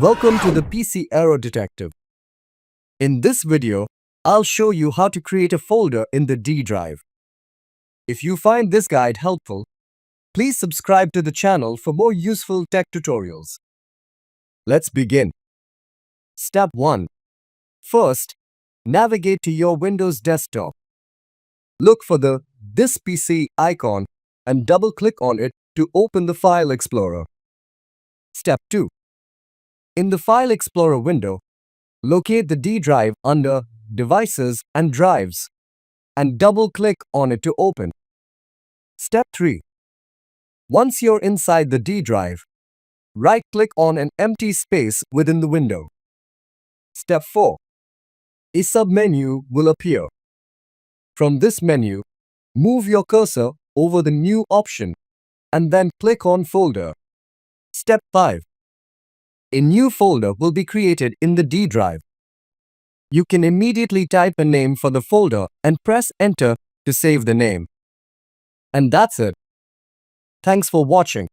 Welcome to the PC Error Detective. In this video, I'll show you how to create a folder in the D drive. If you find this guide helpful, please subscribe to the channel for more useful tech tutorials. Let's begin. Step 1. First, navigate to your Windows desktop. Look for the This PC icon and double-click on it to open the File Explorer. Step 2. In the File Explorer window, locate the D drive under Devices and Drives and double-click on it to open. Step 3. Once you're inside the D drive, right-click on an empty space within the window. Step 4. A submenu will appear. From this menu, move your cursor over the New option and then click on Folder. Step 5. A new folder will be created in the D drive. You can immediately type a name for the folder and press Enter to save the name. And that's it. Thanks for watching.